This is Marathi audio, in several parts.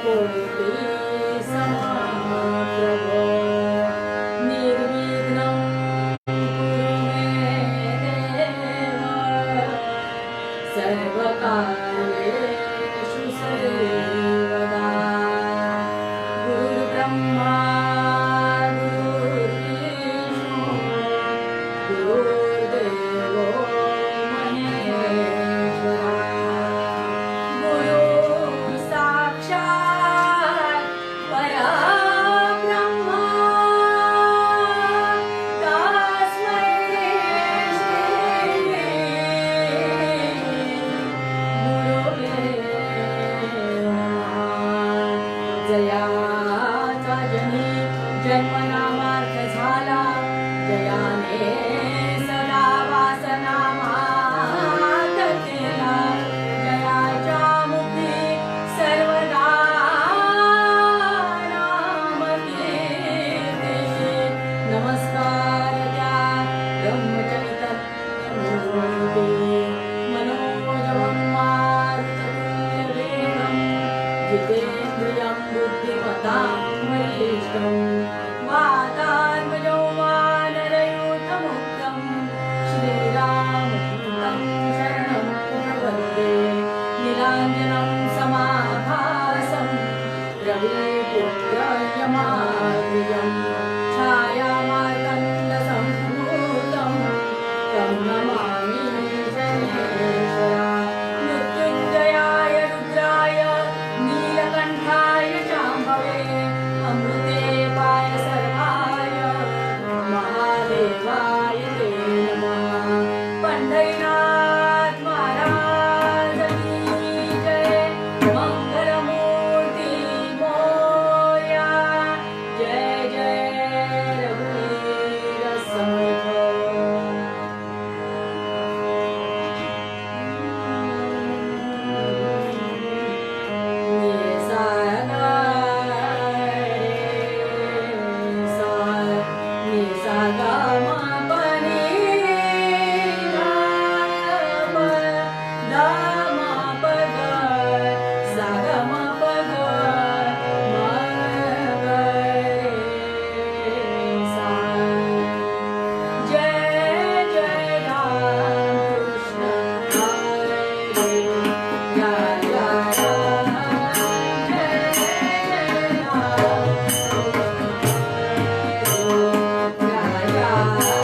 कोटि समप्रभ निर्विघ्नं कुरु मे देव सर्वकार्येषु सर्वदा गुरुर्ब्रह्मा गुरुर्विष्णु गुरुर्देवो महेश्वरा गुरु साक्षात् परब्रह्म तस्मै श्री गुरवे नमः जयाचा जनी जन्मनामार्थ झाला जयाने सदा वासना मात केला जयाच्या मुखी सर्वदा नाम कीर्ती नमस्कार त्या ब्रह्मचरितमूर्ती मनोजवं मारुततुल्यवेगं जितेन्द्रियं बुद्धिमतां वरिष्ठं वातात्मजं वानरयूथमुक्तं श्रीरामदूतं शरणं प्रपद्ये नीलाञ्जनं समाभासं रविपुत्रयमाद्रियं छायामार्कण्डसम्भूतं तं नमामि शनेश्वरा मृत्युञ्जयाय रुद्राय नीलकण्ठाय शाम्भवे अमृते पाय सर्वाय महादेवाय ते नमः पंढरीनाथ महाराज की जय मंगलमूर्ती मोरया जय जय रघुवीर समर्थ Yeah.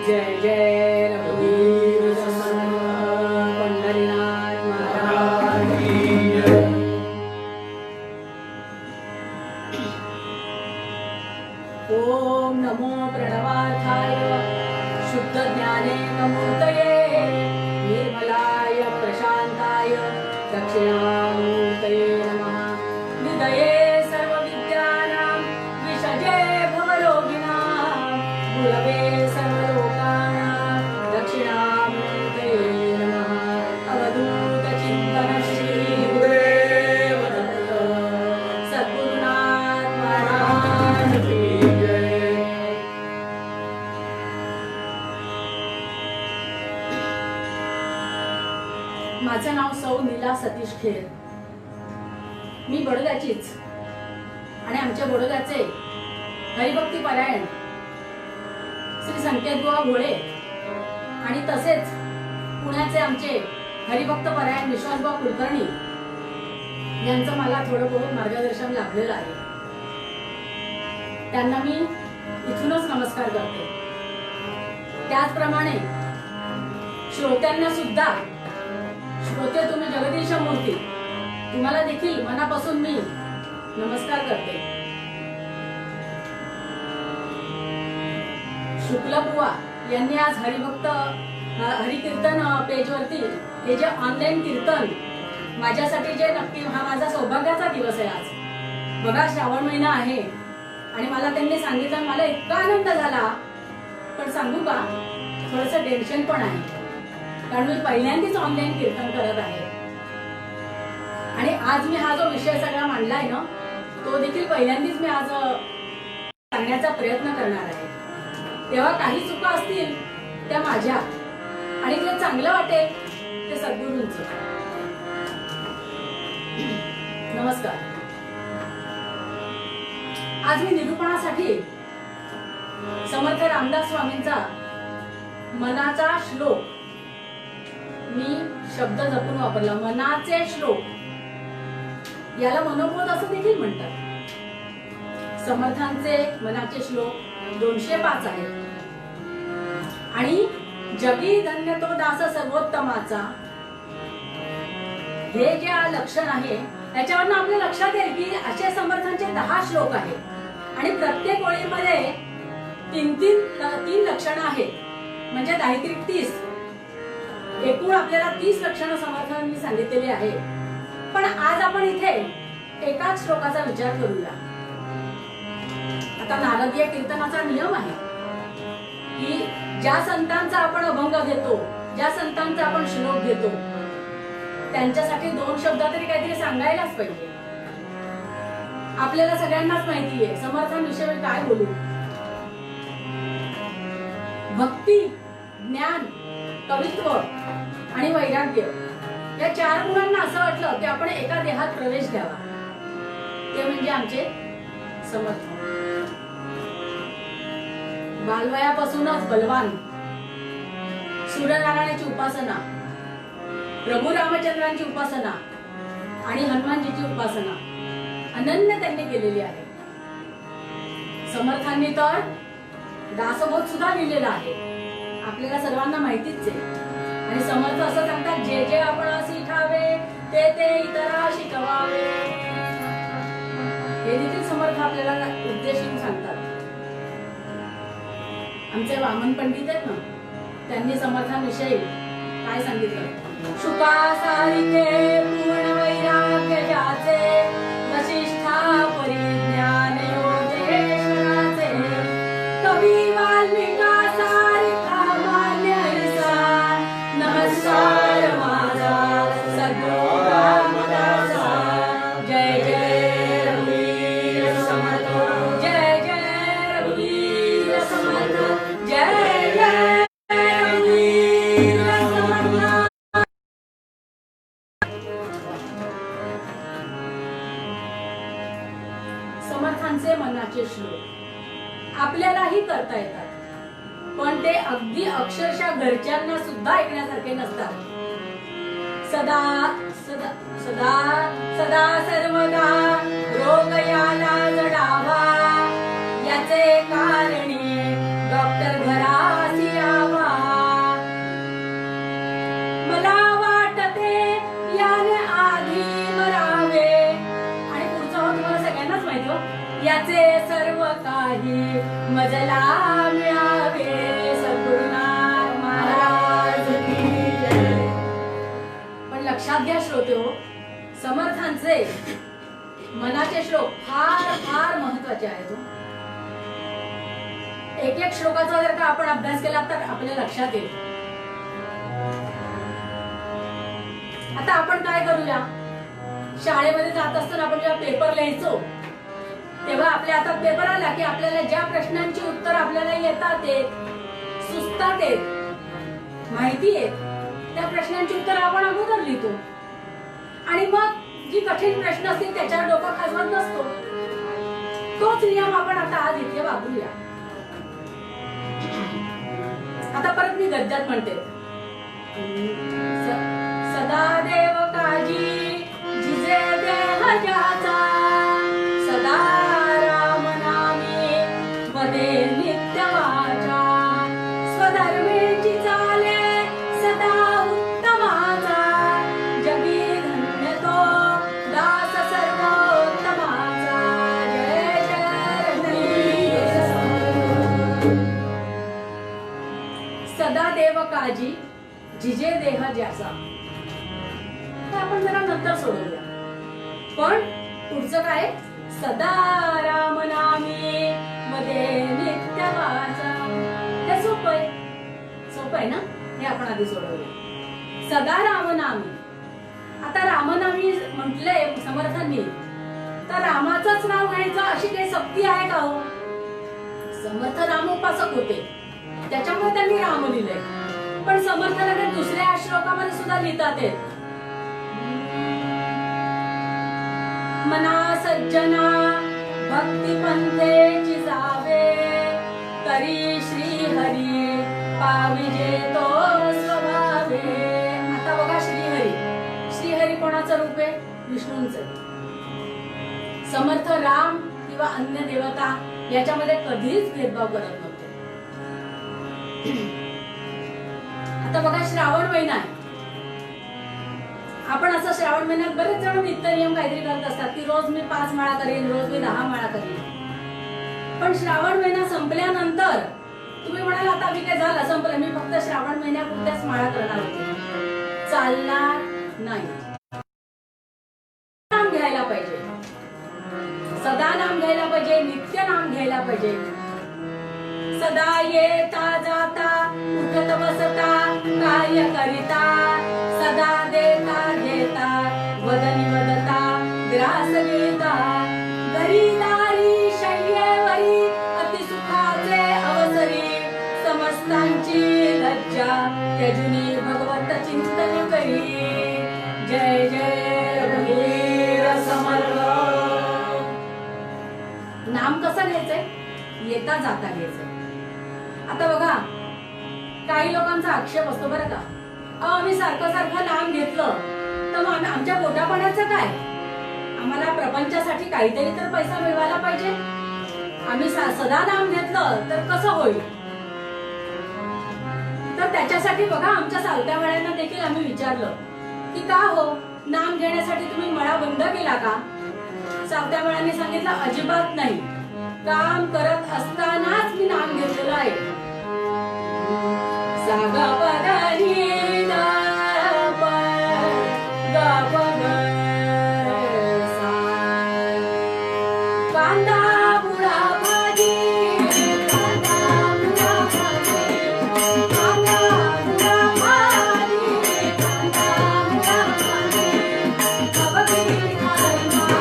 जय जय रघुवीर समर्थ पंढरीनाथ महाराज की जय. ओम नमो प्रणवार्थाय शुद्ध ज्ञानेन मूर्तये निर्मलाय प्रशांताय दक्षिणामूर्तये नमः. निधये सर्वविद्यानां विषजे भवरोगिणां गुरवे सर्वलोकानां दक्षिणामूर्तये नमः. अवधूत चिंतन श्री गुरुदेव दत्त सद्गुरुनाथ महाराज की जय. माझं नाव सौ नीला सतीश खेर. मी बडोद्याचीच आणि आमच्या बडोद्याचे हरिभक्ती परायण श्री संकेतबुवा घोळे आणि तसेच पुण्याचे आमचे हरिभक्त परायण विश्वासबुवा कुलकर्णी यांचं मला थोडं बहुत मार्गदर्शन लाभलेलं आहे. त्यांना मी इथूनच नमस्कार करते. त्याचप्रमाणे श्रोत्यांना सुद्धा, श्रोते तुम्ही जगदीश मूर्ती, तुम्हाला देखील मनापासून मी नमस्कार करते. शुक्लबुवा यांनी आज हरिकीर्तन पेजवरती हे जे ऑनलाईन कीर्तन माझ्यासाठी जे नक्की हा माझा सौभाग्याचा दिवस आहे आज. बघा श्रावण महिना आहे आणि मला त्यांनी सांगितलं, मला इतका आनंद झाला. पण सांगू का, थोडंसं टेन्शन पण आहे, कारण मी पहिल्यांदाच ऑनलाईन कीर्तन करत आहे आणि आज मी हा जो विषय सगळा मांडलाय ना, तो देखील पहिल्यांदाच मी आज सांगण्याचा प्रयत्न करणार आहे. तेव्हा काही चुका असतील त्या माझ्या आणि जे चांगलं वाटेल ते सद्गुरूंचं. नमस्कार. आज मी निरूपणासाठी समर्थ रामदास स्वामींचा मनाचा श्लोक, मी शब्द जपून वापरला, मनाचे श्लोक, याला मनोबोध असं देखील म्हणतात. समर्थांचे मनाचे श्लोक 205 आहेत आणि जगी धन्य तो दास सर्वोत्तमाचा, हे जे लक्षण आहे त्याच्यावरनं आपल्या लक्षात येईल की असे समर्थांचे 10 श्लोक आहेत आणि प्रत्येक ओळीमध्ये 3 लक्षणं आहेत, म्हणजे 10 30. एकूण आपल्याला 30 लक्षणं समर्थांनी सांगितलेली आहे. पण आज आपण इथे एकाच श्लोकाचा विचार करूया. आता नारदीय कीर्तनाचा नियम आहे की ज्या संतांचा आपण अभंग घेतो, ज्या संतांचा आपण श्लोक घेतो, त्यांच्यासाठी 2 शब्द तरी काहीतरी सांगायलाच पाहिजे. आपल्याला सगळ्यांनाच माहिती आहे समर्थांविषयी काय बोलू. भक्ती, ज्ञान, कवित्व आणि वैराग्य या 4 गुणांना असं वाटलं की आपण एका देहात प्रवेश द्यावा. ते म्हणजे आमचे समर्थ. बालवयापासूनच बलवान, सूर्यनारायणाची उपासना, प्रभू रामचंद्रांची उपासना आणि हनुमानजीची उपासना अनन्य त्यांनी केलेली आहे. समर्थांनी तर दासबोध सुद्धा लिहिलेला आहे, आपल्याला सर्वांना माहितीच आहे. आणि समर्थ असं सांगतात, जे जे आपण शिकावे ते ते इतरा शिकवावे. हे देखील समर्थ आपल्याला उद्देशून सांगतात. आमचे वामन पंडित आहेत ना, त्यांनी समर्थांविषयी काय सांगितलं? शुका सारिके पूर्ण वैराग्य ज्याचे, वशिष्ठा परिज्ञान योगेश्वराचे, कवी वाल्मिका सारिका मान्य ऐसा, नमस्कार माझा सद्गुरू रामदासा. जय जय रघुवीर समर्थ, जय जय रघुवीर समर्थ, जय जय रघुवीर समर्थ. समर्थांचे मनाचे श्लोक आपल्यालाही करता येतात, पण ते अगदी अक्षरशः घरच्यांना सुद्धा ऐकण्यासारखे नसतात. सदा सदा सदा सदा सर्वदा रोग याला जडावा, याचे कारणी डॉक्टर घरासी यावा. मला वाटते याने आधी मरावे, आणि पुढचं हो तुम्हाला सगळ्यांनाच माहिती हो, याचे सर्व काही मजला मिळावे. सद्गुरुनाथ महाराज की जय. पण लक्षात घ्या श्रोते हो, समर्थांचे मनाचे श्लोक फार फार महत्वाचे आहेत. एक एक श्लोकाचा जर का आपण अभ्यास केला तर आपल्या लक्षात येईल. आता आपण काय करूया, शाळेमध्ये जात असताना आपण जेव्हा पेपर लिहायचो तेव्हा आपल्या हातात पेपर आला की आपल्याला ज्या प्रश्नांची उत्तर आपल्याला येतात, सुचतात, माहिती आहे, त्या प्रश्नांची उत्तर आपण अगोदर लिहितो आणि मग जी कठीण प्रश्न असतील त्याच्यावर डोकं खाजवत नसतो. तोच नियम आपण आता आज इथे वापरूया. आता परत मी गद्यात म्हणते. सदा देव काजी जिजे देह ज्याचा, सदा राम नामी वदे नित्य वाचा, स्वधर्मेची चाले सदा उत्तमाचा, जगी धन्य तो दास सर्वोत्तमाचा. जय जय रघुवीर समर्थ. सदा देव काजी जिजे देह ज्याचा, हे आपण जरा नंतर सोडूया. पण पुढचं काय? सदा राम नामी मध्ये नित्य वाचा. हे सोपं आहे, सोपं आहे ना, हे आपण आधी सोडवूया. सदा रामनामी. आता रामनामी म्हटलंय समर्थांनी, तर रामाचंच नाव घ्यायचं अशी काही सक्ती आहे का हो? समर्थ रामोपासक होते, त्याच्यामुळे त्यांनी राम लिहिलंय. पण समर्थ लगेच दुसऱ्या श्लोकामध्ये सुद्धा लिहितात ते, मना सज्जना भक्ती पंथेची जावे, तरी श्री हरी पाविजे तो स्वभावे. आता बघा श्रीहरी, श्रीहरी कोणाचं रूप आहे? विष्णूंचं. समर्थ राम किंवा अन्य देवता याच्यामध्ये कधीच भेदभाव करत नव्हते. आता बघा श्रावण महिना आहे, आपण असं श्रावण महिन्यात बरेच जण नित्य नियम काहीतरी करत असतात की रोज मी 5 माळा करीन, रोज मी 10 माळा करीन. पण श्रावण महिना संपल्यानंतर तुम्ही म्हणाल आता मी काय झालं संपलं, मी फक्त श्रावण महिन्यापुरत्याच माळा करणार होते, चालणार नाही. नाम घ्यायला पाहिजे, सदा नाम घ्यायला पाहिजे, नित्य नाम घ्यायला पाहिजे. सदा येता जाता उठत बसता कार्य करिता, सदा देता घेता वदनी वदता ग्रास घेता, घरी दारी शय्येवरी अति सुखाचे अवसरी, समस्तांची लज्जा त्यजुनी भगवत चिंतन करी. जय जय रघुवीर समर्थ. नाम कसं घ्यायचंय? येता जाता घ्यायचंय. आता बघा काही लोकांचा आक्षेप असतो बरं का, आम्ही सारखं सारखं नाम घेतलं तर मग आमच्या पोटापाण्याचं काय? आम्हाला प्रपंचासाठी काहीतरी तर पैसा मिळवायला पाहिजे. आम्ही सदा नाम घेतलं तर कसं होईल? तर त्याच्यासाठी बघा आमच्या सावत्या मळ्यांना देखील आम्ही विचारलं की का हो नाम घेण्यासाठी तुम्ही मळा बंद केला का? सावत्या मळ्यांनी सांगितलं अजिबात नाही, काम करत असतानाच मी नाम घेतलेलं आहे. सागा पदानी दा प गा प ग सा कांदा मुळा भाजी कांदा मुळा भाजी कांदा मुळा भाजी कांदा मुळा भाजी कबकी खाय माझे कबकी खाय माझे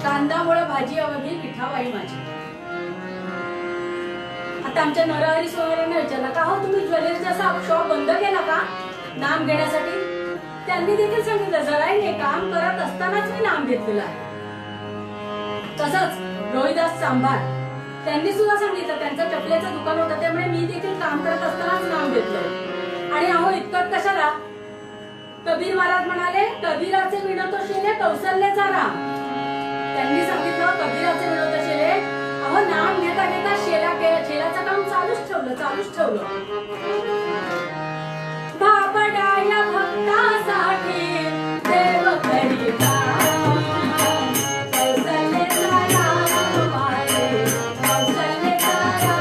कांदामुळे भाजी अवघी पिठावाई माझी. आता आमच्या नरहरी सोहरांना विचारलं का हो तुम्ही ज्वेलरीचा शॉप बंद केला का नाम घेण्यासाठी. त्यांनी देखील सांगितलं जराही नाही काम करत असतानाच मी नाम घेतलेलं आहे. तसंच रोहिदास सांभार त्यांनी सुद्धा सांगितलं त्यांचं चपलेचं दुकान होतं त्यामुळे मी देखील काम करत असतानाच नाम घेतलंय. आणि अहो इतकं कशाला कबीर महाराज म्हणाले कबीराचे विणतो शेले कौशल्याचा राम. त्यांनी सांगितलं कबीराचे विणतो शेले अहो नाम घेता घेता शेलाचं काम चालूच ठेवलं. बाबडाया भक्तासाठी देव करिता कौशल्याचा राम माये कौशल्याचा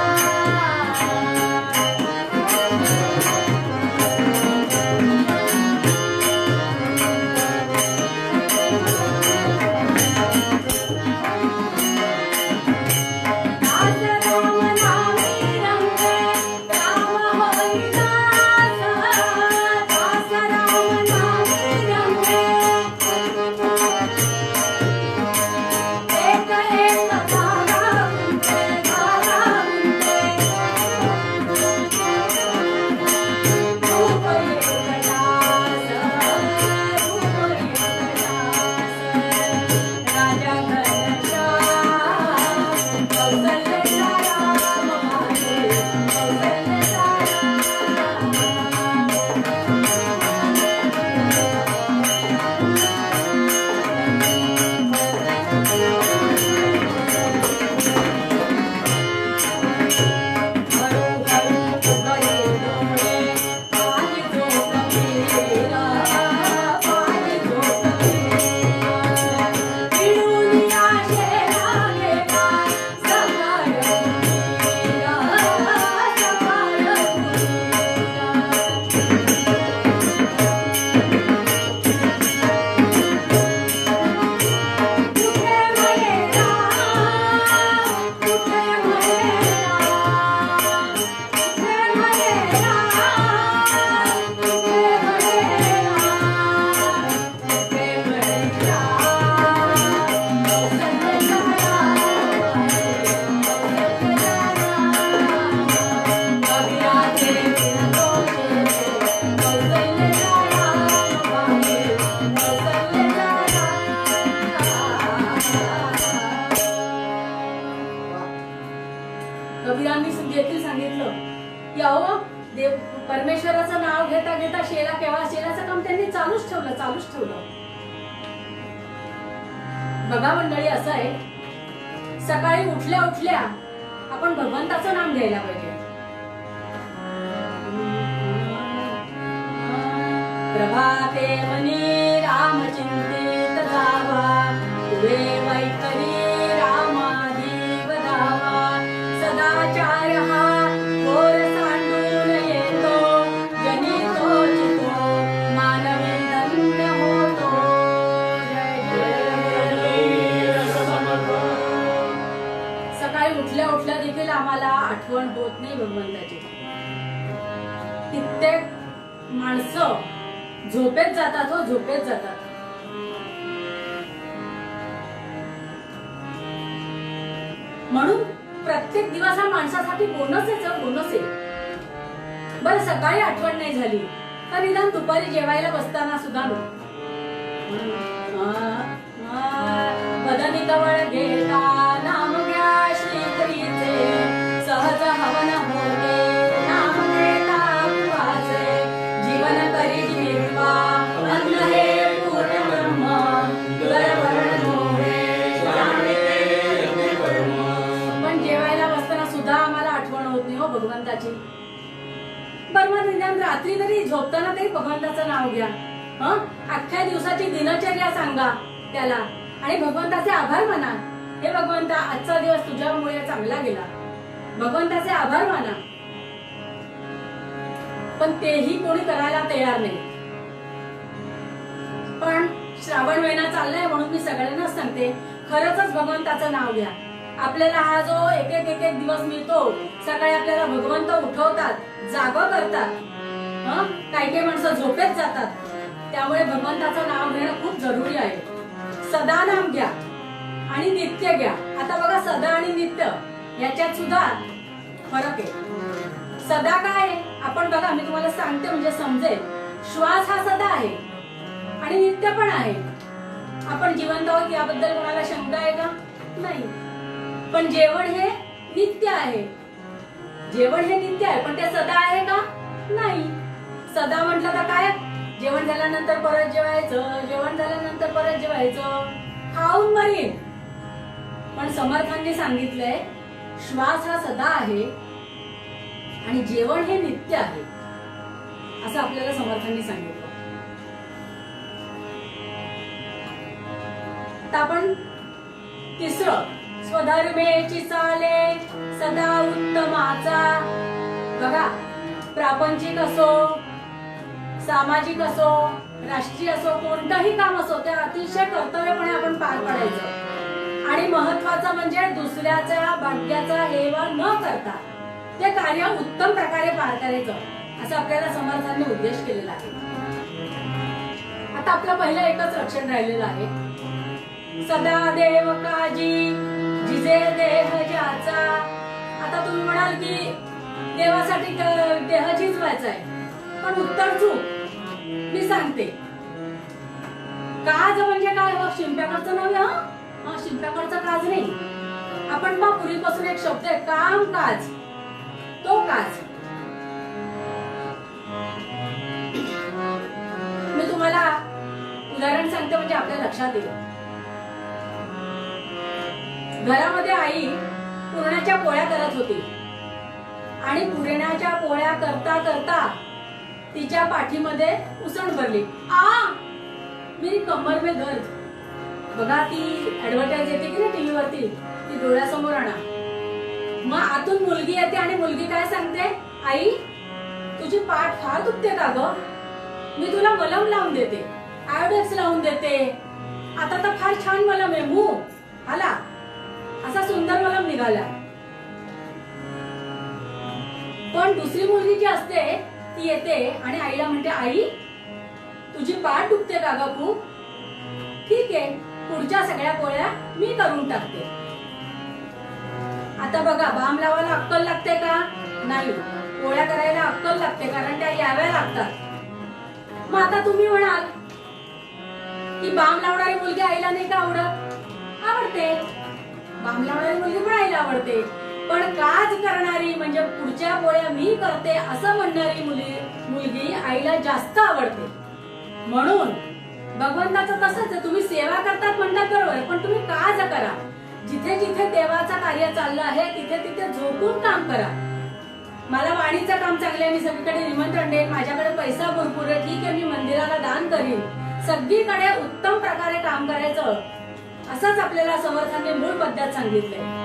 कबीरांनी देखील सांगितलं की अहो देव परमेश्वराचं नाव घेता घेता शेलाचं काम त्यांनी चालूच ठेवलं. बघा मंडळी असं आहे सकाळी उठल्या उठल्या आपण भगवंताचं नाम घ्यायला पाहिजे. प्रभाते मनी राम चिंतित जावा तुवे वैखरी रामादीव धावा सदाचार हा घोर सांडून येतो जनितो चितो मानवी धन्य होतो. जय जय नाही भगवंताची. कित्येक माणसं झोपेत जातात, हो झोपेत जातात. म्हणून प्रत्येक दिवस हा माणसासाठी बोनस आहे, बोनस आहे. बरं सकाळी आठवण नाही झाली तर निदान दुपारी जेवायला बसताना सुद्धा बदनी कवळ घेता नाम घ्या श्रीहरीचे, सहज हवन होते नाम घेता वाचे, जीवन करी निर्वा अन्न हे पूर्ण ब्रह्म, दुर्वर्ण नोहे पण जेवायला बसताना सुद्धा आम्हाला आठवण होत नाही, हो भगवंताची. बरं मग निदान रात्री तरी झोपताना तरी भगवंताचं नाव घ्या. अख्ख्या दिवसाची दिनचर्या सांगा त्याला आणि भगवंताचे आभार माना. हे भगवंता आजचा दिवस तुझ्यामुळे चांगला गेला, भगवंताचे आभार माना. पण तेही कोणी करायला तयार नाही. पण श्रावण महिना चाललाय म्हणून मी सगळ्यांनाच सांगते, खरंच भगवंताचं नाव घ्या. आपल्याला हा जो एक एक दिवस मिळतो, सकाळी आपल्याला भगवंत उठवतात, जागं करतात. काही माणसं झोपेत जातात. त्यामुळे भगवंताचं नाव घेणं खूप जरुरी आहे. सदा नाम घ्या आणि नित्य घ्या. आता बघा सदा आणि नित्य याच्यात सुद्धा फरक आहे. सदा काय आपण बघा, मी तुम्हाला सांगते म्हणजे समजेल. श्वास हा सदा आहे आणि नित्य पण आहे. आपण जिवंत आहोत याबद्दल कोणाला शंका आहे का? नाही. पण जेवण हे नित्य आहे. जेवण हे नित्य आहे पण ते सदा आहे का? नाही. सदा म्हटलं तर काय, जेवण झाल्यानंतर परत जेवायचं, जेवण झाल्यानंतर परत जेवायचं, खाऊन मरीन. पण समर्थांनी सांगितलंय श्वास हा सदा आहे आणि जेवण हे नित्य आहे, असं आपल्याला समर्थांनी सांगितलं. आता आपण तिसरं, स्वधर्मेची चाले सदा उत्तमाचा. बघा प्रापंचिक असो, सामाजिक असो, राष्ट्रीय असो, कोणतंही काम असो ते अतिशय कर्तव्यपणे आपण पार पाडायचं. आणि महत्वाचं म्हणजे दुसऱ्याच्या भाग्याचा हेवा न करता ते कार्य उत्तम प्रकारे पार करायचं, असं आपल्याला समर्थांनी उद्देश केलेला आहे. आता आपलं पहिलं एकच लक्षण राहिलेलं आहे, सदा देव काजी जिजे देह ज्याचा. आता तुम्ही म्हणाल की देवासाठी देह झिजवायचा आहे, पण उत्तर चूक. मी सांगते, काज म्हणजे काय? शिंप्याकडचं नव्हे, शिंप्याकडचं काज नाही. आपण बा पूर्वीपासून एक शब्द आहे काम काज, तो काज. मी तुम्हाला उदाहरण सांगते म्हणजे आपल्या लक्षात येईल. घरामध्ये आई पुरणाच्या पोळ्या करत होती आणि पुरणाच्या पोळ्या करता करता तिच्या पाठीमध्ये उसण भरली. मेरी कमर में दर्द. बघा ती ऍडव्हर्टाइज येते की नाही टीव्ही वरती, ती डोळ्यासमोर आणा. मग आतून मुलगी येते आणि मुलगी काय सांगते, आई तुझी पाठ फार दुखते का ग? मी तुला मलम लावून देते, आयोडेक्स लावून देते. आता तर फार छान मलम आहे, मू आला असा सुंदर मलम निघाला. पण दुसरी मुलगी जी असते ती येते आणि आईला म्हणते, आई तुझी पाठ दुखते का ग खूप? ठीक आहे, पुढच्या सगळ्या पोळ्या मी करून टाकते. आता बघा, बाम लावायला अक्कल लागते का? नाही. पोळ्या करायला अक्कल लागते कारण त्या याव्या लागतात. मग आता तुम्ही म्हणाल की बाम लावणारी मुलगी आईला नाही का आवडत? आवडते. बाम लावणारी मुलगी पण आईला आवडते. पण काज करणारी म्हणजे पुढच्या पोळ्या मी करते असं म्हणणारी मुलगी आईला जास्त आवडते. म्हणून भगवंताचं तसंच आहे, तुम्ही सेवा करतात म्हणतात बरोबर, पण तुम्ही काज करा. जिथे जिथे देवाचं कार्य चाललं आहे तिथे तिथे झोपून काम करा. मला वाणीचं काम चांगलं आहे, मी सगळीकडे निमंत्रण देईन, माझ्याकडे पैसा भरपूर आहे, ठीक आहे मी मंदिराला दान करीन. सगळीकडे उत्तम प्रकारे काम करायचं, असंच आपल्याला समर्थांनी मूळ पद्धत सांगितलंय.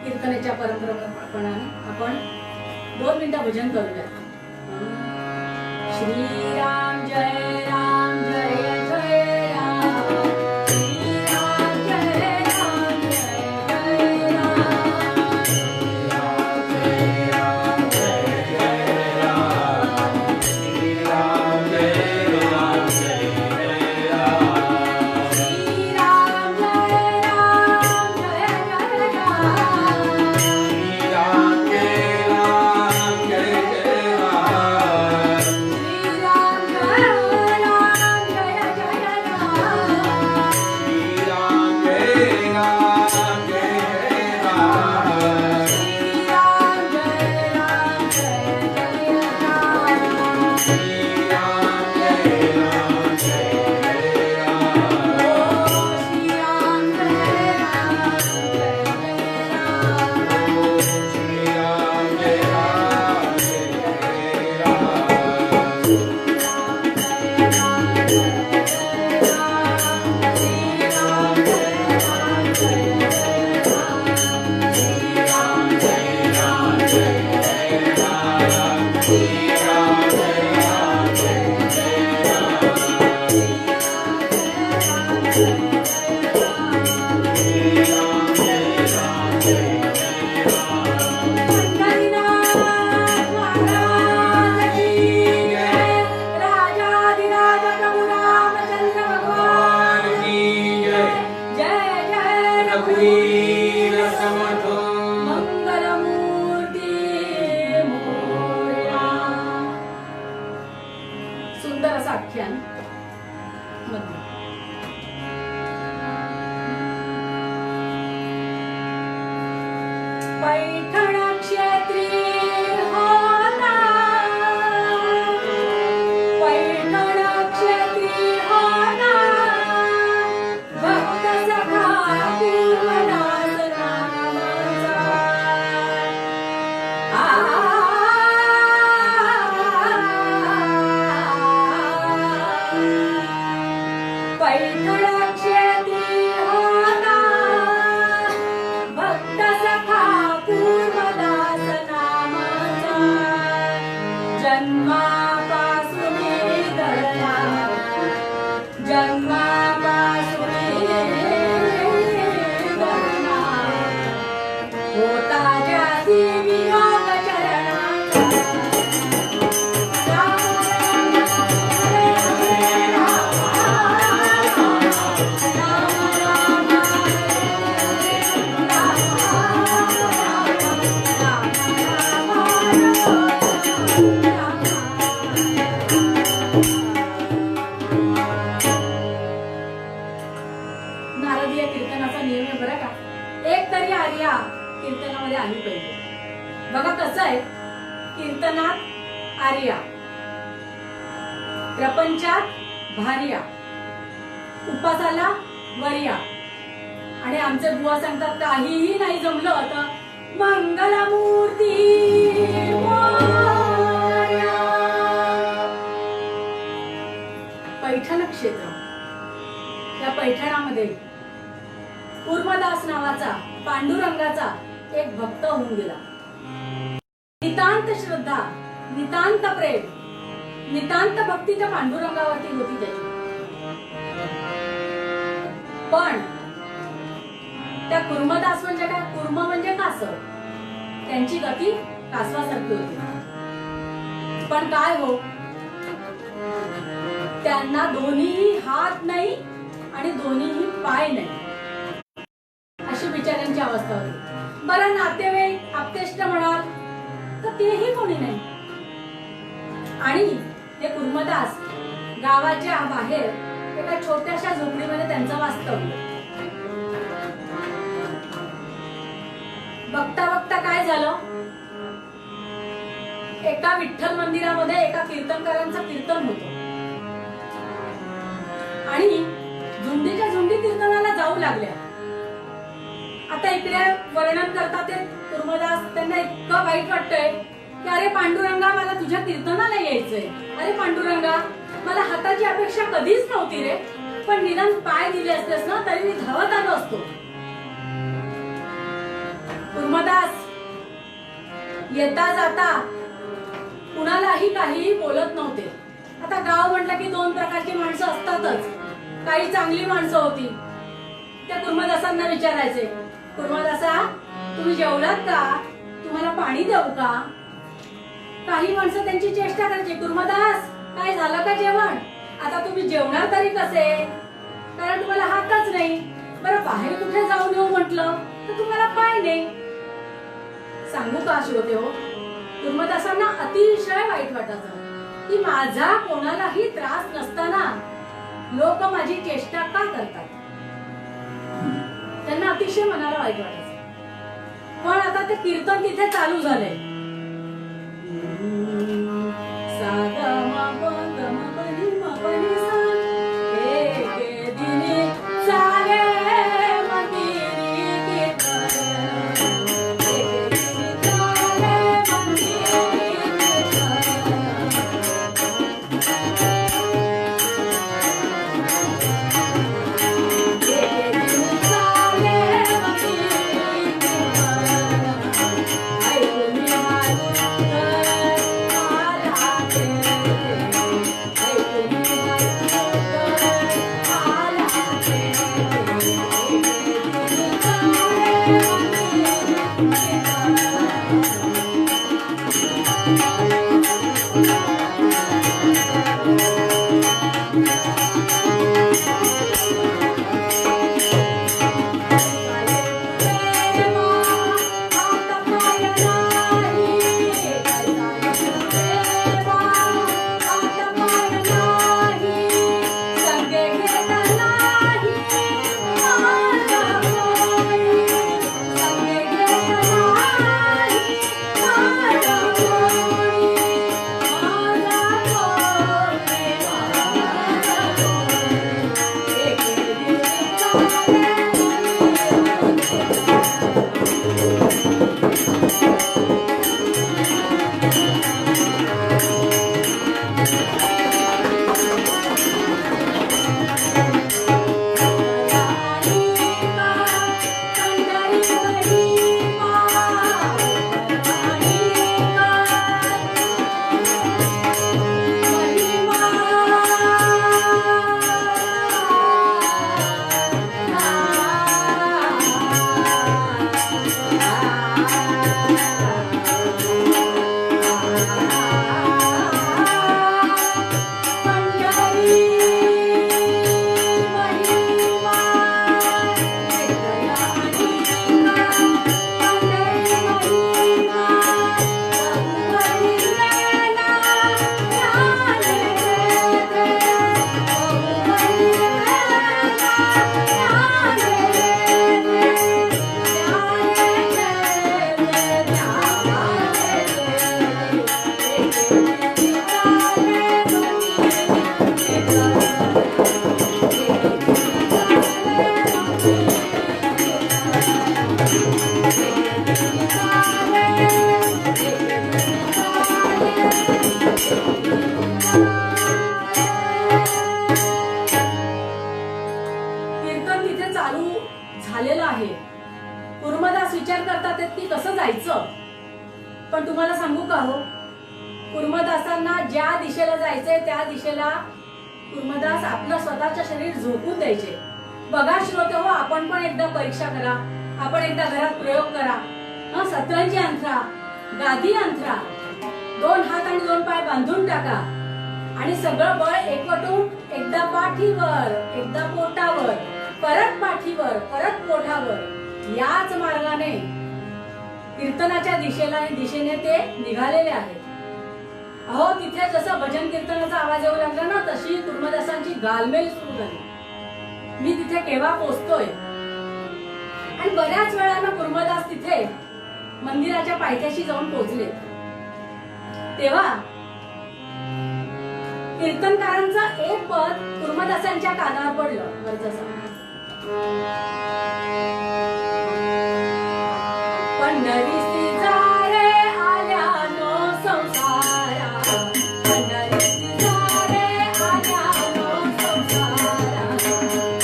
कीर्तनेच्या परंपरेप्रमाणे आपण 2 मिनिटं भजन करूया. श्रीराम जय राम जय जय राम, श्रीराम जय राम जय जय राम, श्रीराम जय राम जय जय राम, श्रीराम जय राम जय जय राम, श्रीराम जय राम जय जय राम, श्रीराम जय राम जय जय राम, श्रीराम जय राम जय जय राम, श्रीराम जय राम जय जय राम, श्रीराम जय राम जय जय राम, श्रीराम जय राम जय जय राम, ओ श्रीराम जय राम जय जय राम, ओ श्रीराम जय राम जय जय राम, श्रीराम जय राम जय जय राम, श्रीराम जय राम जय जय राम, श्रीराम जय राम जय जय राम, श्रीराम जय राम जय जय राम, श्रीराम जय राम जय जय राम, श्रीराम जय राम जय जय राम. पंढरीनाथ महाराज की जय, राजाधिराज प्रभु रामचंद्र भगवान की जय. जय जय रघुवीर समर्थ मंगलमूर्ती मोरया. सुंदर असं आख्यान मध्ये. पैठण क्षेत्री होता, पैठण क्षेत्री होता, भक्त सखा पूर्वदास नामाचा. पैठण क्षेत्री होता, भक्त सखा पूर्वदास नामाचा. कीर्तनात आर्या, प्रपंचात भार्या, उपासाला वर्या. आणि आमचे बुवा सांगतात काहीही नाही जमलं तर मंगलमूर्ती मोरया. पैठण क्षेत्र, या पैठणामध्ये कूर्मदास नावाचा पांडुरंगाचा एक भक्त होऊन गेला. नितांत श्रद्धा, नितांत प्रेम, नितांत भक्ती त्या पांडुरंगावरती होती त्याची. पण त्या कूर्मदास म्हणजे काय, कूर्म म्हणजे कासव, त्यांची गती कासवासारखी होती. पण काय हो, त्यांना दोन्ही हात नाही आणि दोन्ही पाय नाही, अशी बिचाऱ्यांची अवस्था होती. बरं नातेवाईक आप्तेष्ट म्हणाल तर तेही कोणी नाही. आणि हे कूर्मदास गावाच्या बाहेर एका छोट्याशा झोपडीमध्ये त्यांचं वास्तव्य. बघता बघता काय झालं, एका विठ्ठल मंदिरामध्ये एका कीर्तनकारांचं कीर्तन होतं आणि झुंडीच्या झुंडी कीर्तनाला जाऊ लागल्या. आता इकडे वर्णन करतात ते कूर्मदास, त्यांना इतकं वाईट वाटतंय की अरे पांडुरंगा, मला तुझ्या कीर्तनाला यायचंय. अरे पांडुरंगा, मला हाताची अपेक्षा कधीच नव्हती रे, पण निदान पाय दिले असतेस ना तरी मी धावत आलो असतो. कूर्मदास येता जाता कुणालाही काहीही बोलत नव्हते. आता गाव म्हटलं की दोन प्रकारची माणसं असतातच. काही चांगली माणसं होती, त्या कूर्मदासांना विचारायचे, कूर्मदासा तुम्ही जेवलात का, तुम्हाला पाणी देऊ का. काही माणसं त्यांची चेष्टा करायची, कूर्मदास काय झालं का जेवण, आता तुम्ही जेवणार तरी कसे, कारण तुम्हाला हातच नाही. बरं बाहेर कुठे जाऊन येऊ म्हटलं तर तुम्हाला पाय नाही. सांगू का अशी होते हो, कूर्मदासांना अतिशय वाईट वाटायचं की माझा कोणालाही त्रास नसताना लोक माझी चेष्टा का करतात. त्यांना अतिशय मनाला वाईट वाटायचं. पण आता ते कीर्तन तिथे चालू झालंय. कुर्मदासांना ज्या दिशेला जायचंय त्या दिशेला कुर्मदास आपलं स्वतःचं शरीर झोकून द्यायचे. बघा श्रोते हो, आपण पण एकदा परीक्षा करा, आपण एकदा घरात प्रयोग करा. सतरंजी अंथरा, गादी अंथरा, 2 हात आणि 2 पाय बांधून टाका आणि सगळं बळ एकवटून एकदा पाठीवर, एकदा पोटावर, परत पाठीवर, परत पोटावर, याच मार्गाने कीर्तनाच्या दिशेने ते निघालेले आहेत. अहो, तिथे जसं भजन कीर्तनाचा आवाज येऊ लागला ना, तशी कुर्मदासांची गालमेल सुरू झाली. मी तिथे केव्हा पोहोचतोय. आणि बऱ्याच वेळानं कुर्मदास तिथे मंदिराच्या पायथ्याशी जाऊन पोहोचले. तेव्हा कीर्तनकारांचं एक पद कुर्मदासांच्या कानावर पडलं. वरचं पंढरीसी जा रे आल्यानो संसारा, पंढरीसी जा रे आल्यानो संसारा,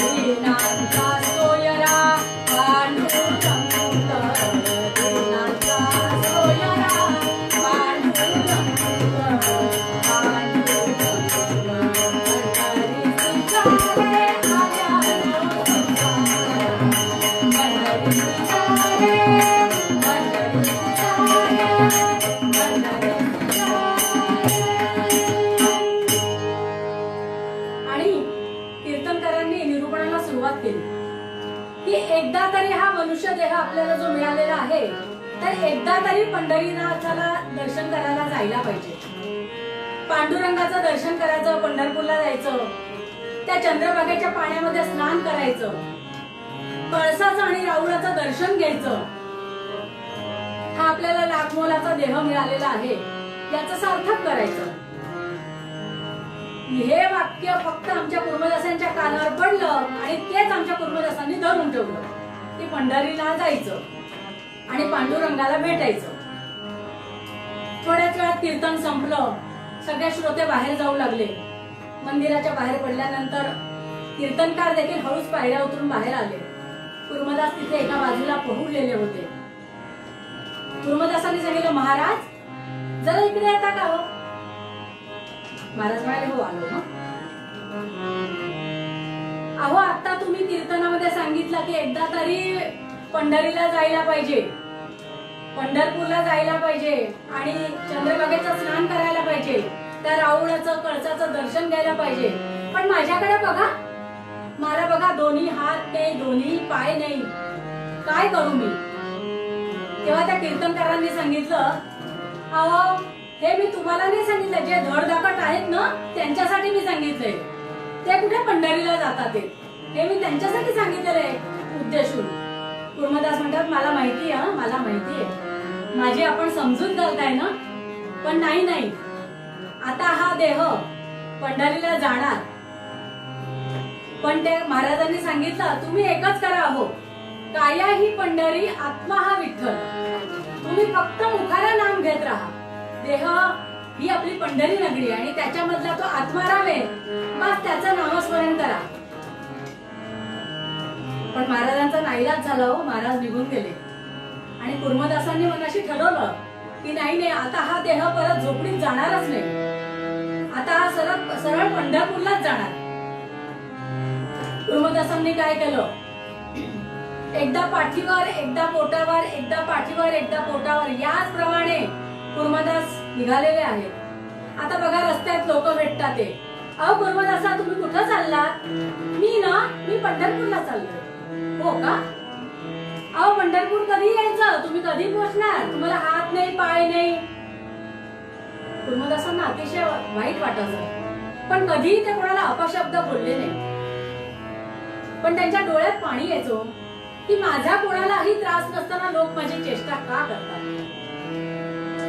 दीनांचा सोयरा पांडुरंग, दीनांचा सोयरा पांडुरंग, पांडुरंग, पंढरीसी जा रे आल्यानो संसारा, पंढरीसी जा रे. आणि कीर्तनकारांनी निरूपणाला सुरुवात केली की एकदा तरी हा मनुष्य देह आपल्याला जो मिळालेला आहे, तर एकदा तरी पंढरीनाथाला दर्शन करायला जायला पाहिजे. पांडुरंगाचं दर्शन करायचं, पंढरपूरला जायचं, त्या चंद्रभागेच्या पाण्यामध्ये स्नान करायचं, कळसाचं आणि राऊळाचं दर्शन घ्यायचं. हा आपल्याला लाखमोलाचा देह मिळालेला आहे याचं सार्थक करायचं. हे वाक्य फक्त आमच्या कुर्मदासांच्या कानावर पडलं आणि तेच आमच्या कुर्मदासांनी धरून ठेवलं की पंढरीला जायचं आणि पांडुरंगाला भेटायचं. थोड्याच वेळात कीर्तन संपलं, सगळे श्रोते बाहेर जाऊ लागले. मंदिराच्या बाहेर पडल्यानंतर कीर्तनकार देखील हळूच पायऱ्या उतरून बाहेर आले. कुर्मदास तिथे एका बाजूला पहुडलेले होते. कुर्मदासांनी सांगितलं, महाराज जरा इकडे येता का हो? महाराज म्हणाले, हो आलो. अहो, आता तुम्ही कीर्तनामध्ये सांगितलं की एकदा तरी पंढरीला जायला पाहिजे, पंढरपूरला जायला पाहिजे आणि चंद्रभागेचं स्नान करायला पाहिजे, त्या राऊळाचं कळसाचं दर्शन घ्यायला पाहिजे. पण माझ्याकडे बघा, मला बघा, दोन्ही हात नाही, दोन्ही पाय नाही, काय करू मी? तेव्हा त्या कीर्तनकारांनी सांगितलं, अहो, हे मी तुम्हाला नाही सांगितलं, जे धडधाकट आहेत ना त्यांच्यासाठी मी सांगितलंय. ते कुठे पंढरीला जातात हे मी त्यांच्यासाठी सांगितलेलं आहे उद्देशून. कुर्मदास म्हणतात, मला माहिती आहे, मला माहिती आहे, माझी आपण समजूत घालताय ना, पण नाही, आता हा देह पंढरीला जाणार. पण ते महाराजांनी सांगितलं, तुम्ही एकच करा, हो, काया ही पंढरी, आत्मा हा विठ्ठल. तुम्ही फक्त मुखाला नाम घेत राहा. देह ही आपली पंढरी नगरी आणि त्याच्यामधला तो आत्माराम आहे, बस त्याचं नामस्मरण करा. पण महाराजांचा नाईलाज झाला हो. महाराज निघून गेले आणि कुर्मदासांनी मनाशी ठरवलं की नाही, आता हा देह परत झोपडीत जाणारच नाही, आता हा सरळ पंढरपूरलाच जाणार. कुर्मदासांनी काय केलं, एकदा पाठीवर, एकदा पोटावर, एकदा पाठीवर, एकदा पोटावर, याचप्रमाणे कुर्मदास निघालेले आहेत. आता बघा, रस्त्यात लोक भेटतात ते, अहो कुर्मदासा तुम्ही कुठं चाललात? मी पंढरपूरला चाललोय. हो का? अहो पंढरपूर कधी यायचं? तुम्ही कधी पोहोचणार? तुम्हाला हात नाही, पाय नाही. कुर्मदासांना अतिशय वाईट वाटायचं, पण कधीही ते कोणाला अपशब्द बोलले नाही. पण त्यांच्या डोळ्यात पाणी यायचं की माझा कोणालाही त्रास नसताना लोक माझी चेष्टा का करतात.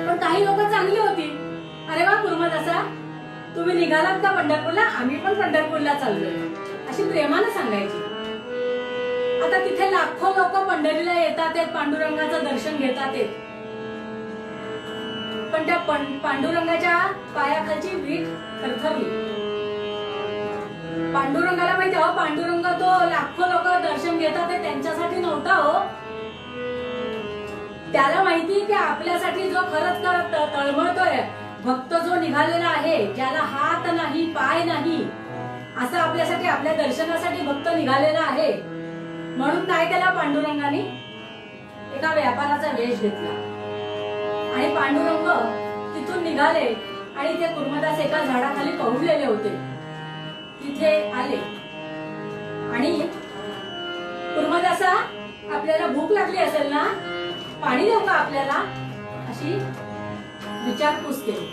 पण काही लोक चांगली होती. अरे वा कुर्मदासा, तुम्ही निघालात का पंढरपूरला? आम्ही पण पंढरपूरला चाललोय, अशी प्रेमानं सांगायची. आता तिथे लाखो लोक पंढरीला येतात, पांडुरंगाचं दर्शन घेतात. पण त्या पांडुरंगाच्या पायाखालची वीट थरथरली. पांडुरंगाला माहिती, अहो पांडुरंग तो लाखो लोक दर्शन घेतात त्यांच्यासाठी नव्हता हो. त्याला माहिती की आपल्यासाठी जो खरंच तळमळतोय भक्त जो निघालेला आहे, ज्याला हात नाही पाय नाही, असं आपल्यासाठी आपल्या दर्शनासाठी भक्त निघालेला आहे, म्हणून काय केला पांडुरंगाने, एका व्यापाराचा वेश घेतला आणि पांडुरंग तिथून निघाले आणि ते कुर्मदास एका झाडाखाली पहुडलेले होते, तिथे आले आणि कुर्मदासा आपल्याला भूक लागली असेल ना, पाणी देऊ का आपल्याला, अशी विचारपूस केली.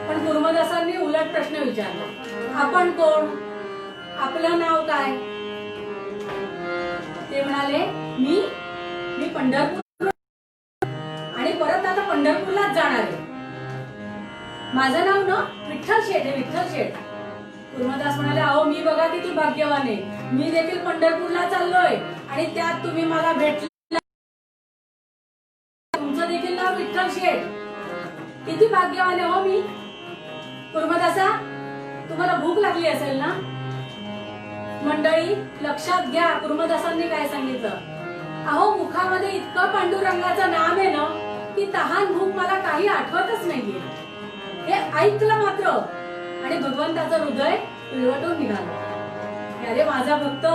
पण कुर्मदासांनी उलट प्रश्न विचारला, आपण कोण, आपलं नाव काय. ते म्हणाले, मी पंढरपूर आणि परत आता पंढरपूरलाच जाणार आहे. माझं नाव ना विठ्ठल शेठ आहे, विठ्ठल शेठ. कुर्मदास म्हणाले, अहो मी बघा किती भाग्यवान आहे, मी देखील पंढरपूरला चाललोय आणि त्यात तुम्ही मला भेटला, तुमचं देखील नाव विठ्ठल शेठ, किती भाग्यवान आहे हो मी. कुर्मदासा तुम्हाला भूक लागली असेल ना. मंडळी लक्षात घ्या, कुर्मदासांनी काय सांगितलं, अहो मुखामध्ये इतकं पांडुरंगाचं नाम आहे ना की तहान भूक मला काही आठवतच नाहीये. हे ऐकलं मात्र आणि भगवंताचं हृदय पिळवटून निघालं. अरे माझा भक्त,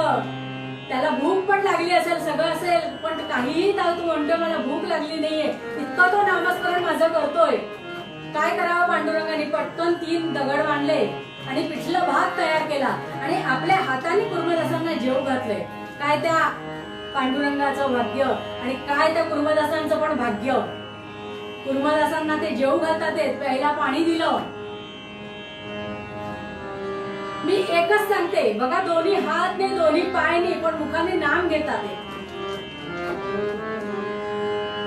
त्याला भूक पण लागली असेल, सगळं असेल, पण काहीही तू म्हणतो मला भूक लागली नाहीये, इतकं तो नामस्मरण माझं करतोय. काय करावं पांडुरंगाने, पटकन 3 दगड बांधले आणि पिठलं भात तयार केला आणि आपल्या हाताने कुर्मदासांना जेव घातले. काय त्या पांडुरंगाचं भाग्य आणि काय त्या कुर्मदासांचं पण भाग्य. कुर्मदासांना ते जेव घालतात, प्यायला पाणी दिलं. मी एकच सांगते बघा, दोन्ही हात नाही, दोन्ही पाय नाही, पण मुखाने नाम घेतात.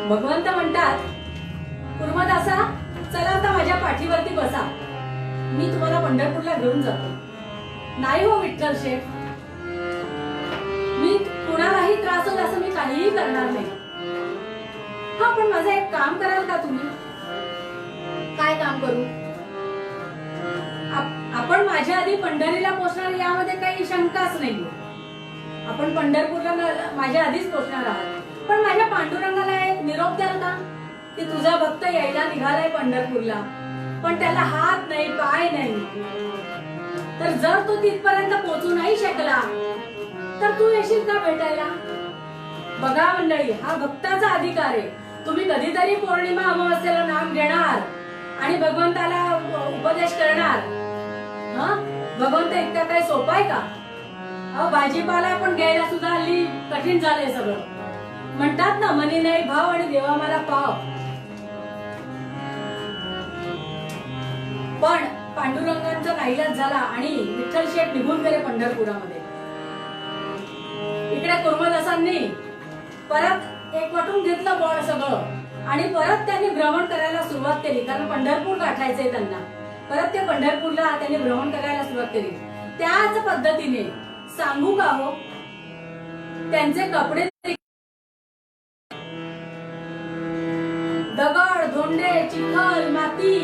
भगवंत म्हणतात, कुर्मदासा चला आता माझ्या पाठीवरती बसा, मी तुम्हाला पंढरपूरला घेऊन जातो. नाही हो विठ्ठल शेठ, मी कुणालाही त्रास होईल असं मी काहीही करणार नाही. हा पण माझं एक काम कराल का तुम्ही. काय काम करू. आपण माझ्या आधी पंढरीला पोहोचणार यामध्ये काही शंकाच नाही. आपण पंढरपूरला माझ्या आधीच पोहोचणार आहात, पण माझ्या पांडुरंगाला एक निरोप द्याल का की तुझा भक्त यायला निघालाय पंढरपूरला, पण त्याला हात नाही पाय नाही. तर जर तो तिथपर्यंत पोहोचू नाही शकला तर तू येशील का भेटायला. बघा मंडळी, हा भक्ताचा अधिकार आहे. तुम्ही कधीतरी पौर्णिमा अमावस्येला नाम घेणार आणि भगवंताला उपदेश करणार. भगवंत इतका काही सोपा आहे का. भाजीपाला पण घ्यायला सुद्धा हल्ली कठीण झालंय सगळं. म्हणतात ना, मनी नाही भाव आणि देवा मला पाव. पण पांडुरंगांचा नाईलाज झाला आणि विठ्ठल शेठ निघून गेले पंढरपुरामध्ये. इकडे कुर्मदासांनी परत एक वाटून घेतलं बळ सगळं आणि परत त्यांनी भ्रमण करायला सुरुवात केली, कारण पंढरपूर गाठायचंय त्यांना. परत ते पंढरपूरला त्यांनी भ्रमण करायला सुरुवात केली. त्याच पद्धतीने सांगू का हो, त्यांचे कपडे, दगड धोंडे चिखल माती,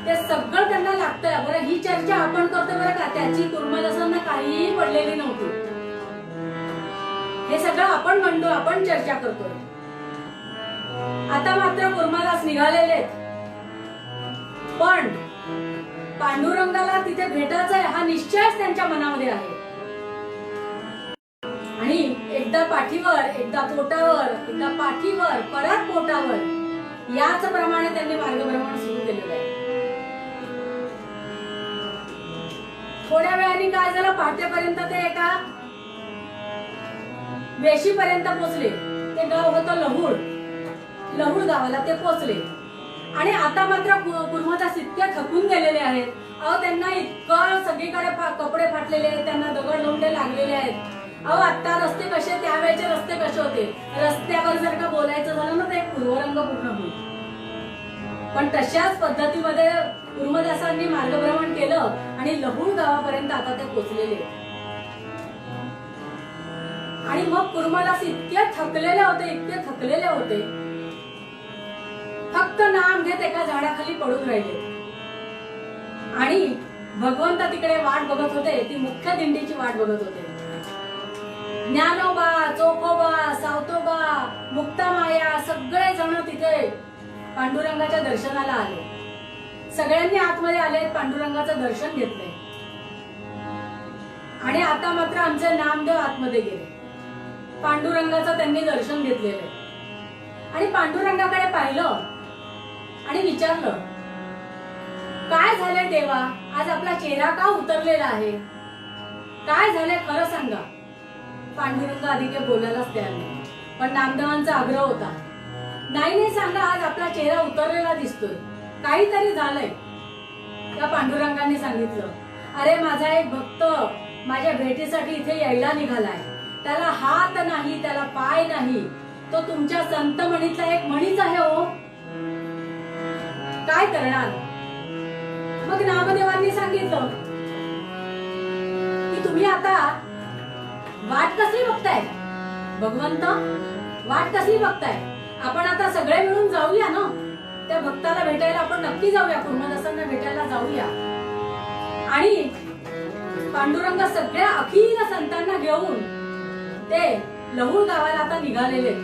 ते सगळं त्यांना लागतंय. बरं ही चर्चा आपण करतो बरं का, त्याची कुर्मदासांना काहीही पडलेली नव्हती. हे सगळं आपण म्हणतो, आपण चर्चा करतोय. आता मात्र कुर्मदास निघालेले, पण पांडुरंगाला तिथे भेटायचंय हा निश्चयच त्यांच्या मनामध्ये आहे. आणि एकदा पाठीवर, एकदा पोटावर, एकदा पाठीवर, परत पोटावर, याच प्रमाणे त्यांनी मार्गभ्रमण सुरू केलेलं आहे. थोड्या वेळाने काय झालं, पहाटेपर्यंत ते एका वेशीपर्यंत पोहोचले. ते गाव होतं लहुड. लहुड गावाला ते पोहोचले आणि आता मात्र कुर्मदास इतके थकून गेलेले आहेत. त्यांना इतकं सगळीकडे कपडे फाटलेले आहेत, त्यांना दगड लोंढे लागलेले आहेत. आता रस्ते कसे, त्यावेळेचे रस्ते कसे होते. रस्त्यावर जर का बोलायचं झालं ना तर एक पूर्वरंग पूर्ण होईल. पण तशाच पद्धतीमध्ये कुर्मदासांनी मार्गभ्रमण केलं आणि लहुड गावापर्यंत आता ते पोहोचलेले. आणि मग कुर्मदास इतके थकलेले होते, इतके थकलेले होते, फक्त नाम घेत एका झाडाखाली पडून राहिले. आणि भगवंत तिकडे वाट बघत होते, ती मुख्य दिंडीची वाट बघत होते. ज्ञानोबा, चोखोबा, सावतोबा, मुक्तामाया सगळे जण तिथे पांडुरंगाच्या दर्शनाला आले. सगळ्यांनी आतमध्ये आले, पांडुरंगाचं दर्शन घेतलंय. आणि आता मात्र आमचे नामदेव आतमध्ये गेले. पांडुरंगाचं त्यांनी दर्शन घेतलेलं आहे. आणि पांडुरंगाकडे पाहिलं आणि विचारलं, काय झालंय देवा, आज आपला चेहरा का उतरलेला आहे? काय झालंय खरं सांगा. पांडुरंग आधी काही बोलायलाच तयार नाही. पण नामदेवांचा आग्रह होता, नाही सांगा, आज आपला चेहरा उतरलेला दिसतोय, काहीतरी झालंय. त्या पांडुरंगांनी सांगितलं, अरे माझा एक भक्त माझ्या भेटीसाठी इथे यायला निघालाय. त्याला हात नाही, त्याला पाय नाही, तो तुमच्या संत म्हणीतला एक म्हणीच आहे हो. काय करणार? मग नामदेवांनी सांगितलं की तुम्ही आता वाट कसली बघताय भगवंत, वाट कसली बघताय? आपण आता सगळे मिळून जाऊया ना, त्या भक्ताला भेटायला आपण नक्की जाऊया, कुर्मदासांना भेटायला जाऊया. आणि पांडुरंग सगळ्या अखिल संतांना घेऊन ते लहुळ गावाला आता निघालेले.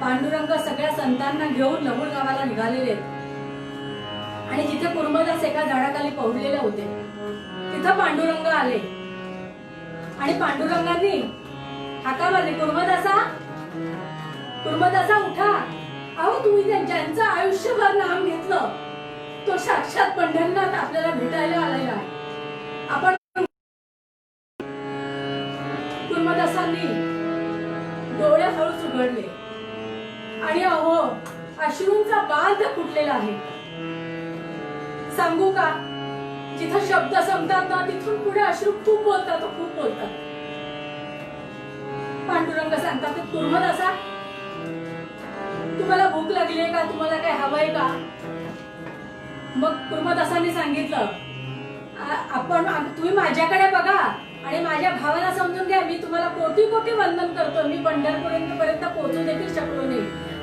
पांडुरंग सगळ्या संतांना घेऊन लहुळ गावाला निघालेले. आणि जिथे कुर्मदास एका झाडाखाली पहुडलेले होते, तिथं पांडुरंग आले. आणि पांडुरंगांनी हाका मारली, कुर्मदासा, कुर्मदासा उठा. अहो तुम्ही ज्यांचं आयुष्यभर नाम घेतलं, तो साक्षात पंढरनाथ आपल्याला भेटायला आलेला आहे. आपण कुर्मदासांनी डोळे हळूच उघडले आणि अहो अश्रूंचा बांध फुटलेला आहे. सांगू का, जिथं शब्द संपतात ना, तिथून पुढे अश्रू खूप बोलतात, खूप बोलतात. पांडुरंग सांगतात, कुर्मदासा तुम्हाला भूक लागली आहे का, तुम्हाला काय हवंय का? मग कुर्मदासांनी सांगितलं, आपण तुम्ही माझ्याकडे बघा आणि माझ्या भावाला समजून घ्या, मी तुम्हाला कोटी कोटी वंदन करतो. मी पंढरपूरपर्यंत पोहोचू देखील शकलो नाही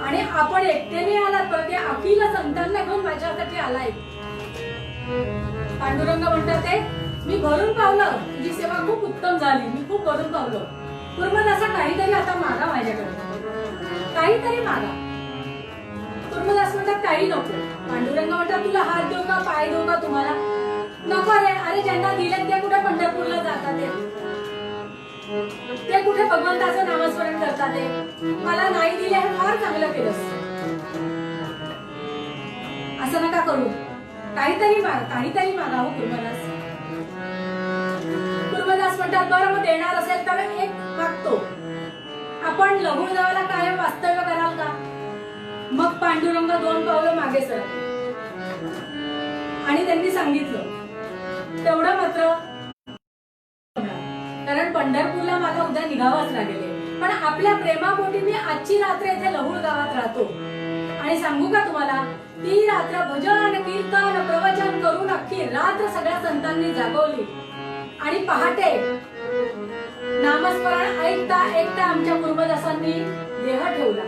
आणि आपण एकट्याने आलात, पण त्या अखिल संतांना घेऊन माझ्यासाठी आलाय. पांडुरंग म्हणतात, ते मी भरून पावलं, तुझी सेवा खूप उत्तम झाली, मी खूप भरून पावलं. कुर्मदासा काहीतरी आता मागा माझ्याकडे, काहीतरी मागा. कुर्मदास म्हणतात, काही नको. पांडुरंग म्हणतात, तुला हात देऊ का, पाय देऊ का तुम्हाला? नको रे. अरे ज्यांना दिले ते कुठे पंढरपूरला जातात, ते कुठे भगवंताचं नामस्मरण करतात, ते मला नाही दिले, हे फार चांगलं केलंस. असं नका करू, काहीतरी मागा, काहीतरी मागा हो कुर्मदास. कुर्मदास म्हणतात, बरं मग देणार असेल तर एक मागतो, आपण लहुळ गावाला कायम वास्तव्य कराल का? मग पांडुरंग 2 पावलं मागे सरकले आणि त्यांनी सांगितलं, तेवढं मात्र, कारण पंढरपूरला मला उद्या निघावंच लागेल, पण आपल्या प्रेमापोटी मी आजची रात्र इथे लहुळ गावात राहतो आणि सांगू का तुम्हाला, ती रात्र भजन कीर्तन प्रवचन करून अख्खी रात्र सगळ्या संतांनी जागवली आणि पहाटे नामस्मरण ऐकता ऐकता आमच्या कुर्मदासांनी देह ठेवला.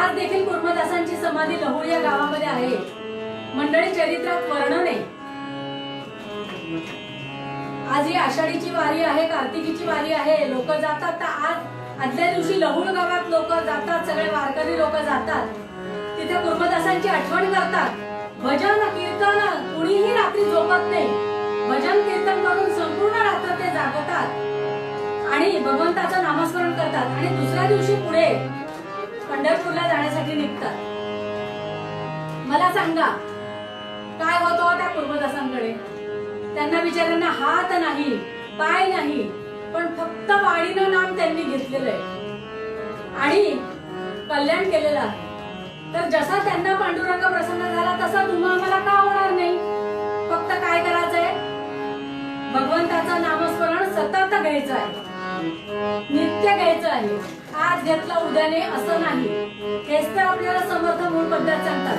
आज देखील कुर्मदासांची समाधी लहुळ या गावामध्ये आहे. मंडळी चरित्रात वर्णन आहे. आज ही आषाढीची वारी आहे, कार्तिकीची वारी आहे. लोक जातात, तर आज आदल्या दिवशी लहुळ गावात लोक जातात, सगळे वारकरी लोक जातात, तिथे कुर्मदासांची आठवण करतात. भजन कीर्तन, कुणीही रात्री झोपत नाही. भजन कीर्तन करून संपूर्ण रात्र ते जागतात आणि भगवंताचं नामस्मरण करतात आणि दुसऱ्या दिवशी पुढे पंढरपूरला जाण्यासाठी निघतात. मला सांगा, काय होतं त्या कुर्मदासांकडे? त्यांना बिचाऱ्यांना हात नाही, पाय नाही, पण फक्त वाणीनं नाम त्यांनी घेतलेलं आहे आणि कल्याण केलेलं आहे. तर जसा त्यांना पांडुरंग प्रसन्न झाला तसा तुम्हा आम्हाला का होणार नाही? फक्त काय करायचंय? भगवंताचं नामस्मरण सतत घ्यायचं आहे, नित्य घ्यायचं आहे. आज घेतलं उद्या नाही असं नाही. हेच तर आपल्याला समर्थ मूळ पद्धत सांगतात.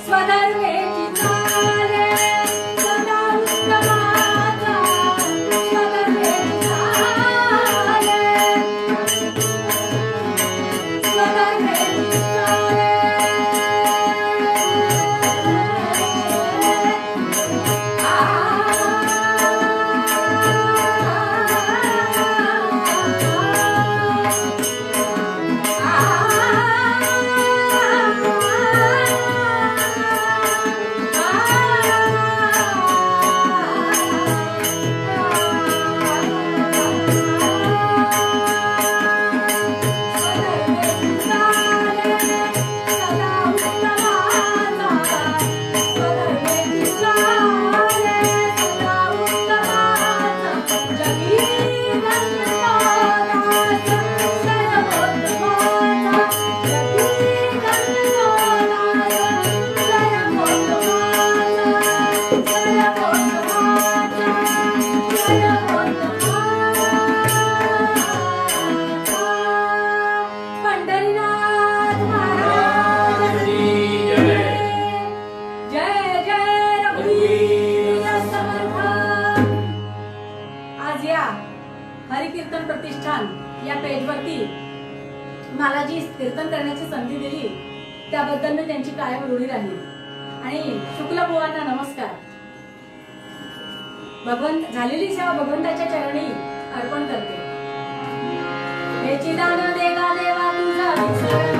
स्वधर्मेची चाले सदा उत्तमाचा, स्वधर्मेची चाले, स्वधर्मेची चाले. हरिकीर्तन प्रतिष्ठान या पेजवरती मला जी कीर्तन करण्याची संधी दिली त्याबद्दल मी त्यांची कायम ऋणी राहील. आणि शुक्ल बुवांना नमस्कार. भगवंत झालेली सेवा भगवंताच्या चरणी अर्पण करते. हे चिदान देगा देवा तुझा विसर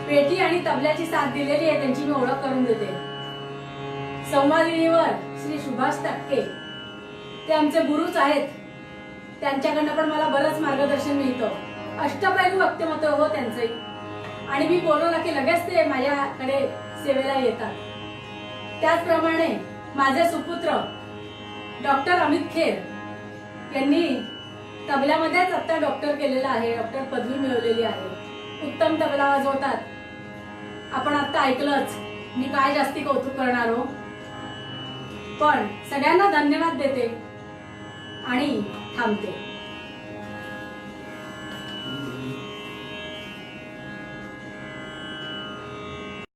पेटी आणि तबल्याची साथ दिलेली आहे. त्यांची मी ओळख करून देते. संवादिनीवर श्री सुभाष टक्के, ते आमचे गुरुच आहेत. त्यांच्याकडनं पण मला बरंच मार्गदर्शन मिळतं. अष्टपैलू व्यक्तिमत्व हो त्यांचे. आणि मी बोलवलं की लगेच ते माझ्याकडे सेवेला येतात. त्याचप्रमाणे माझे सुपुत्र डॉक्टर अमित खेर यांनी तबल्यामध्येच आता डॉक्टर केलेला आहे, डॉक्टर पदवी मिळवलेली आहे. उत्तम तबला वाजवतात. आपण आता ऐकलंच, मी काय जास्ती कौतुक करणार हो. पण सगळ्यांना धन्यवाद देते आणि थांबते.